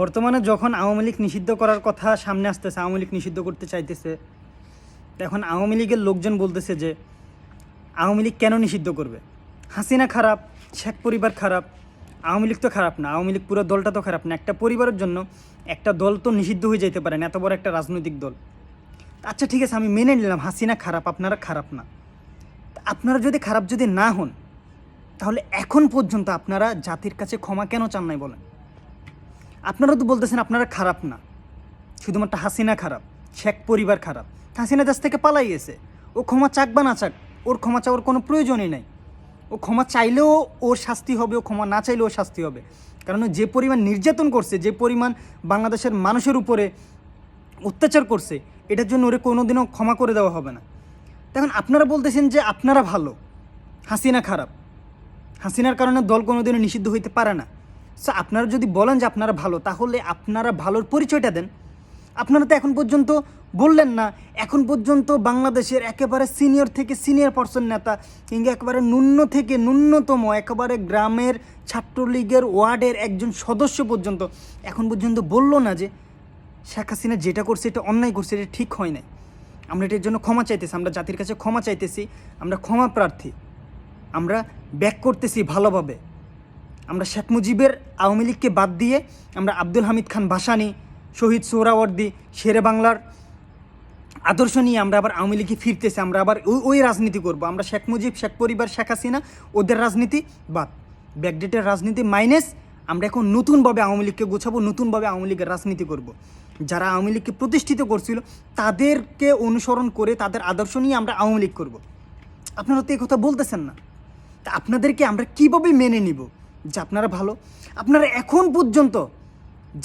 বর্তমানে যখন আওয়ামী লীগ নিষিদ্ধ করার কথা সামনে আসতেছে, আওয়ামী লীগ নিষিদ্ধ করতে চাইতেছে, এখন আওয়ামী লীগের লোকজন বলতেছে যে আওয়ামী লীগ কেন নিষিদ্ধ করবে? হাসিনা খারাপ, শেখ পরিবার খারাপ, আওয়ামী লীগ তো খারাপ না, আওয়ামী লীগ পুরো দলটা তো খারাপ না। একটা পরিবারের জন্য একটা দল তো নিষিদ্ধ হয়ে যেতে পারে না, এত বড় একটা রাজনৈতিক দল। আচ্ছা ঠিক আছে, আমি মেনে নিলাম হাসিনা খারাপ, আপনারা খারাপ না। আপনারা যদি খারাপ যদি না হন, তাহলে এখন পর্যন্ত আপনারা জাতির কাছে ক্ষমা কেন চান নাই বলেন? আপনারা তো বলতেছেন আপনারা খারাপ না, শুধুমাত্র হাসিনা খারাপ, শেখ পরিবার খারাপ। হাসিনা দেশ থেকে পালাই গেছে, ও ক্ষমা চাক বা না চাক, ওর ক্ষমা চাওয়ার কোনো প্রয়োজনই নাই। ও ক্ষমা চাইলেও ওর শাস্তি হবে, ও ক্ষমা না চাইলেও শাস্তি হবে। কারণ যে পরিমাণ নির্যাতন করছে, যে পরিমাণ বাংলাদেশের মানুষের উপরে অত্যাচার করছে, এটার জন্য ওরে কোনোদিনও ক্ষমা করে দেওয়া হবে না। তখন আপনারা বলতেছেন যে আপনারা ভালো, হাসিনা খারাপ, হাসিনার কারণে দল কোনোদিনও নিষিদ্ধ হইতে পারে না। সো আপনারা যদি বলেন যে আপনারা ভালো, তাহলে আপনারা ভালোর পরিচয়টা দেন। আপনারা তো এখন পর্যন্ত বললেন না। এখন পর্যন্ত বাংলাদেশের একেবারে সিনিয়র থেকে সিনিয়র পার্সন নেতা, কিংবা একেবারে ন্যূন থেকে ন্যূনতম একেবারে গ্রামের ছাত্রলীগের ওয়ার্ডের একজন সদস্য পর্যন্ত এখন পর্যন্ত বললো না যে শেখ হাসিনা যেটা করছে এটা অন্যায় করছে, এটা ঠিক হয় নাই। আমরা এটার জন্য ক্ষমা চাইতেছি, আমরা জাতির কাছে ক্ষমা চাইতেছি, আমরা ক্ষমা প্রার্থী, আমরা ব্যাক করতেছি ভালোভাবে। আমরা শেখ মুজিবের আওয়ামী লীগকে বাদ দিয়ে আমরা আব্দুল হামিদ খান ভাসানী, শহীদ সোহরাওয়ার্দী, শেরে বাংলার আদর্শ নিয়ে আমরা আবার আওয়ামী লীগে ফিরতেছি। আমরা আবার ওই রাজনীতি করব। আমরা শেখ মুজিব, শেখ পরিবার, শেখ হাসিনা ওদের রাজনীতি বাদ, ব্যাকডেটের রাজনীতি মাইনাস। আমরা এখন নতুনভাবে আওয়ামী লীগকে গোছাবো, নতুনভাবে আওয়ামী লীগের রাজনীতি করব। যারা আওয়ামী লীগকে প্রতিষ্ঠিত করছিল তাদেরকে অনুসরণ করে, তাদের আদর্শ নিয়ে আমরা আওয়ামী লীগ করব। আপনারা তো এই কথা বলতেছেন না। তা আপনাদেরকে আমরা কীভাবে মেনে নিব যে আপনারা ভালো? আপনারা এখন পর্যন্ত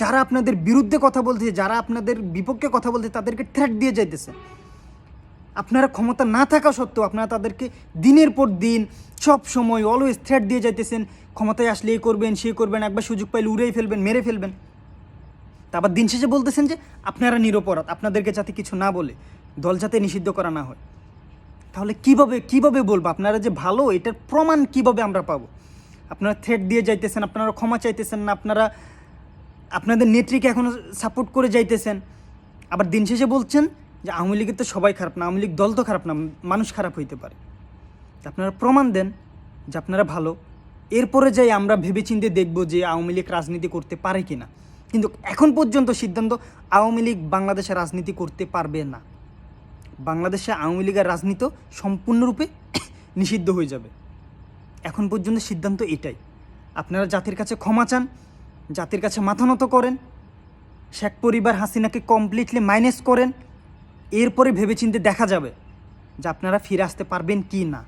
যারা আপনাদের বিরুদ্ধে কথা বলতেছে, যারা আপনাদের বিপক্ষে কথা বলতেছে, তাদেরকে থ্রেট দিয়ে যাইতেছে। আপনারা ক্ষমতা না থাকা সত্ত্বেও আপনারা তাদেরকে দিনের পর দিন সব সময় অলওয়েজ থ্রেট দিয়ে যাইতেছেন। ক্ষমতায় আসলে এই করবেন, সে করবেন, একবার সুযোগ পাইলে উড়েই ফেলবেন, মেরে ফেলবেন। তারপর দিন শেষে বলতেছেন যে আপনারা নিরপরাধ, আপনাদেরকে যাতে কিছু না বলে, দল যাতে নিষিদ্ধ করা না হয়। তাহলে কিভাবে বলবো আপনারা যে ভালো? এটার প্রমাণ কিভাবে আমরা পাবো? আপনারা থ্রেট দিয়ে যাইতেছেন, আপনারা ক্ষমা চাইতেছেন না, আপনারা আপনাদের নেত্রীকে এখনও সাপোর্ট করে যাইতেছেন। আবার দিন শেষে বলছেন যে আওয়ামী লীগের তো সবাই খারাপ না, আওয়ামী লীগ দল তো খারাপ না, মানুষ খারাপ হইতে পারে। আপনারা প্রমাণ দেন যে আপনারা ভালো, এরপরে যাই আমরা ভেবেচিন্তে দেখব যে আওয়ামী লীগ রাজনীতি করতে পারে কি না। কিন্তু এখন পর্যন্ত সিদ্ধান্ত, আওয়ামী লীগ বাংলাদেশে রাজনীতি করতে পারবে না। বাংলাদেশে আওয়ামী লীগের রাজনীতি সম্পূর্ণরূপে নিষিদ্ধ হয়ে যাবে। এখন পর্যন্ত সিদ্ধান্ত এটাই। আপনারা জাতির কাছে ক্ষমা চান, জাতির কাছে মাথা নত করেন, শেখ পরিবার হাসিনাকে কমপ্লিটলি মাইনাস করেন। এরপরে ভেবেচিন্তে দেখা যাবে যে আপনারা ফিরে আসতে পারবেন কি না।